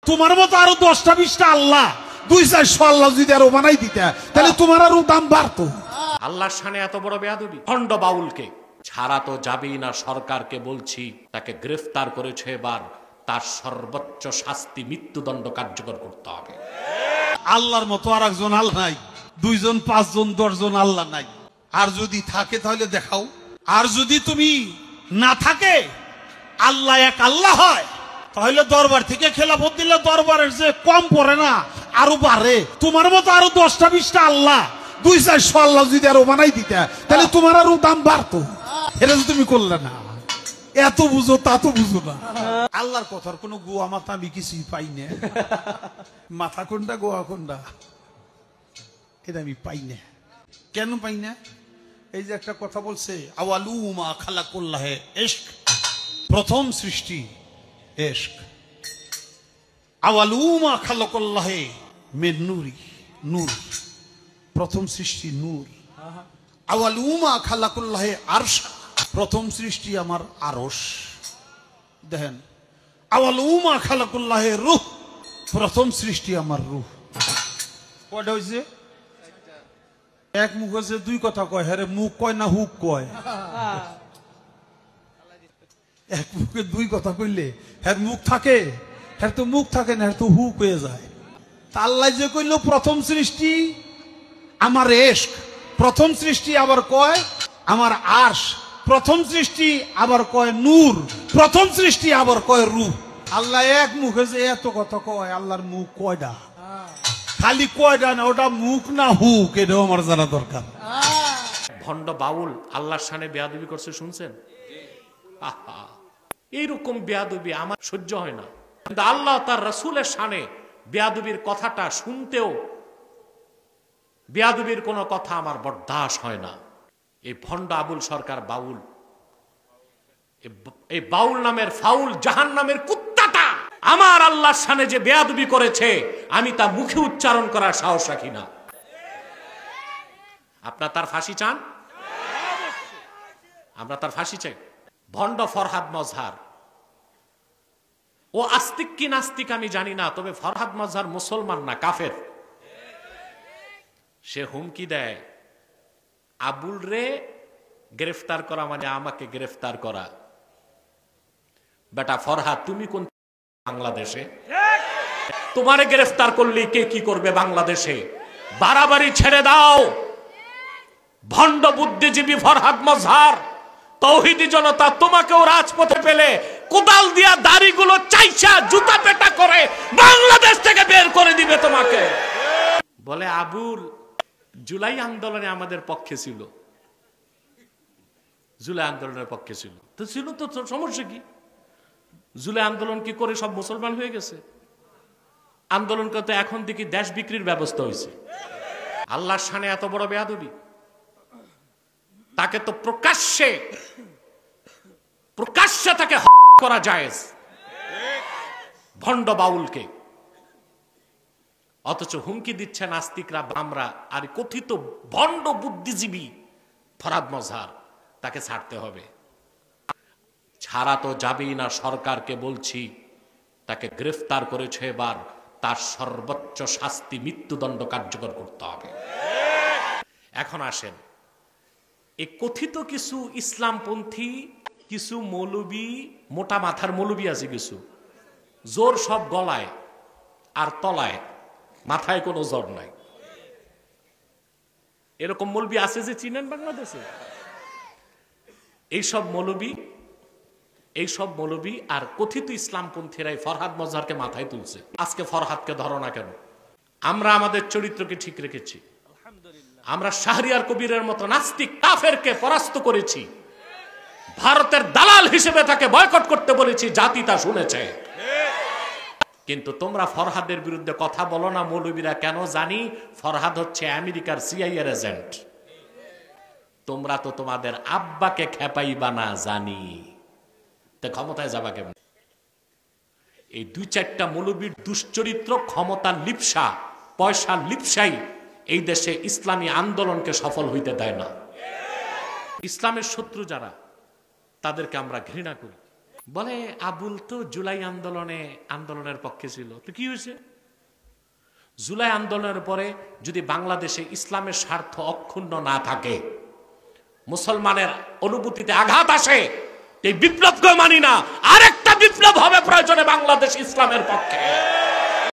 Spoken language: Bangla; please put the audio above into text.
তোমার মতো আরো 10টা 20টা আল্লাহ 200-400 আল্লাহ যদি আরো বানাই দিতে তাহলে তোমার আরো দাম বাড়তো। আল্লাহর শানে এত বড় বেয়াদবি। ভণ্ড বাউলকে ছাড়া তো যাবেই না, সরকারকে বলছি তাকে গ্রেফতার করেছে, এবার তার সর্বোচ্চ শাস্তি মৃত্যুদণ্ড কার্যকর করতে হবে। আল্লাহর মতো আর একজন আল্লাহ নাই, 2 জন 5 জন 10 জন আল্লাহ নাই। আর যদি থাকে তাহলে দেখাও। আর যদি তুমি না থাকে আল্লাহ এক আল্লাহ হয় তাহলে দরবার থেকে খেলাফত দিলে দরবারের যে কম পড়ে না আরো বাড়ে। তোমার মতো আরো 10টা 20টা আল্লাহ 200-400 আল্লাহ যদি আরো বানাই দিতে তাহলে তোমার আরো দাম বাড়তো। এটা যদি তুমি করলে না, এত বুঝো তা তো বুঝো না। আল্লাহর কথার কোনো গোয়া মাথা আমি কিছুই পাই না। মাথা কোনটা গোয়া কোনটা এটা আমি পাই না। কেন পাই না? এই যে একটা কথা বলছে, আওয়ালু মা খালাকুল্লাহে ইশক, প্রথম সৃষ্টি ইশক। আওয়ালু মা খালাকুল্লাহে মিন নূরি, নূর, প্রথম সৃষ্টি নূর। আওয়ালু মা খালাকুল্লাহে আরশ, প্রথম সৃষ্টি আমার আরশ। দেখেন, আওয়ালু মা খালাকুল্লাহে রূহ, প্রথম সৃষ্টি আমার রূহ। কয়টা হইছে? এক মুখ হচ্ছে 2 কথা কয়, হ্যাঁ মুখ কয় না হুক কয়? এক মুখে 2 কথা কইলে হ্যাঁ মুখ থাকে, হ্যাঁ তো মুখ থাকে না, হ্যাঁ তো হুক হয়ে যায়। তা আল্লাহ যে কইল প্রথম সৃষ্টি আমার ইশক, প্রথম সৃষ্টি আবার কয় আমার আরশ, প্রথম সৃষ্টি আবার কয় নূর, প্রথম সৃষ্টি আবার কয় রূহ। আল্লাহ এক মুখে যে এত কথা কয়, আল্লাহর মুখ কয়টা? খালি কয়টা না, ওটা মুখ না হুক, এটাও আমার জানা দরকার। ভণ্ড বাউল আল্লাহর শানে বেয়াদবি করছে, শুনছেন? এইরকম বেয়াদবি আমার সহ্য হয় না। কিন্তু আল্লাহ তার রাসূলের শানে বেয়াদবির কথাটা শুনতেও বেয়াদবির কোনো কথা আমার বরদাস্ত হয় না। এই ভণ্ড আবুল সরকার বাউল, এই বাউল নামের ফাউল জাহান্নামের কুত্তাটা আমার আল্লাহর শানে যে বেয়াদবি করেছে আমি তা মুখে উচ্চারণ করার সাহস রাখি না। আপনার তার ফাঁসি চান? আমরা তার ফাঁসি চাই। ভণ্ড ফরহাদ মজহার, ও আস্তিক কি নাস্তিক আমি জানি না, তবে ফরহাদ মজহার মুসলমান না, কাফের। সে হুমকি দেয় আবুল রে গ্রেফতার করা মানে আমাকে গ্রেফতার করা। বেটা ফরহাদ, তুমি কোন বাংলাদেশে? তোমারে গ্রেফতার করলে কে কি করবে বাংলাদেশে? বাড়াবাড়ি ছেড়ে দাও। ভণ্ড বুদ্ধিজীবী ফরহাদ মজহার, তৌহিদি জনতা তোমাকেও রাজপথে পেলে কোদাল দিয়া দাড়িগুলো চাইছা জুতা পেটা করে বাংলাদেশ থেকে বের করে দিবে তোমাকে। বলে আবুল জুলাই আন্দোলনে আমাদের পক্ষে ছিল, জুলাই আন্দোলনের পক্ষে ছিল তো ছিল, তো সমস্যা কি? জুলাই আন্দোলন কি করে সব মুসলমান হয়ে গেছে? আন্দোলন করতে এখন দেখি দেশ বিক্রির ব্যবস্থা হয়েছে। আল্লাহর শানে এত বড় বেয়াদবি, তাকে তো প্রকাশ্যে তাকে করা জায়েজ, ভণ্ড বাউলকে। অথচ হুমকি দিচ্ছে নাস্তিকরা, বামরা আর কথিত ভণ্ড বুদ্ধিজীবী ফরহাদ মজহার, তাকে ছাড়তে হবে। ছাড়া তো যাবেই না, সরকারকে বলছি তাকে গ্রেফতার করেছে, এবার তার সর্বোচ্চ শাস্তি মৃত্যুদণ্ড কার্যকর করতে হবে। এখন আসেন, এই কথিত কিছু ইসলামপন্থী কিছু মৌলবী, মোটা মাথার মৌলবী আছে কিছু, জোর সব গলায় আর তলায়, মাথায় কোনো জোর নাই। এরকম মৌলবী আছে যে চিনেন বাংলাদেশে? এইসব মৌলবী আর কথিত ইসলামপন্থীরাই ফরহাদ মজহারকে মাথায় তুলছে। আজকে ফরহাদকে ধরো না কেন? আমরা আমাদের চরিত্রকে ঠিক রেখেছি। আমরা শাহরিয়ার কবিরের মতো নাস্তিক কাফেরকে পরাস্ত করেছি। ভারতের দালাল হিসেবে তাকে বয়কট করতে বলেছি, জাতি তা শুনেছে। কিন্তু তোমরা ফরহাদের বিরুদ্ধে কথা বলো না মৌলবীরা, কেন জানি ফরহাদ হচ্ছে আমেরিকার CIA এর এজেন্ট। তোমরা তো তোমাদের আব্বাকে খেপাইবা না জানি, তা ক্ষমতায় যাবা কেমন? এই 2-4টা মৌলবীর দুশ্চরিত্র, ক্ষমতার লিপ্সা, পয়সার লিপ্সাই এই দেশে ইসলামী আন্দোলনকে সফল হইতে দেয় না। ইসলামের শত্রু যারা, তাদেরকে আমরা ঘৃণা করি। বলে আবুল তো জুলাই আন্দোলনের পক্ষে ছিল, তো কি হয়েছে? জুলাই আন্দোলনের পরে যদি বাংলাদেশে ইসলামের স্বার্থ অক্ষুণ্ণ না থাকে, মুসলমানের অনুভূতিতে আঘাত আসে, এই বিপ্লবকে মানি না, আরেকটা বিপ্লব হবে প্রয়োজনে বাংলাদেশ ইসলামের পক্ষে।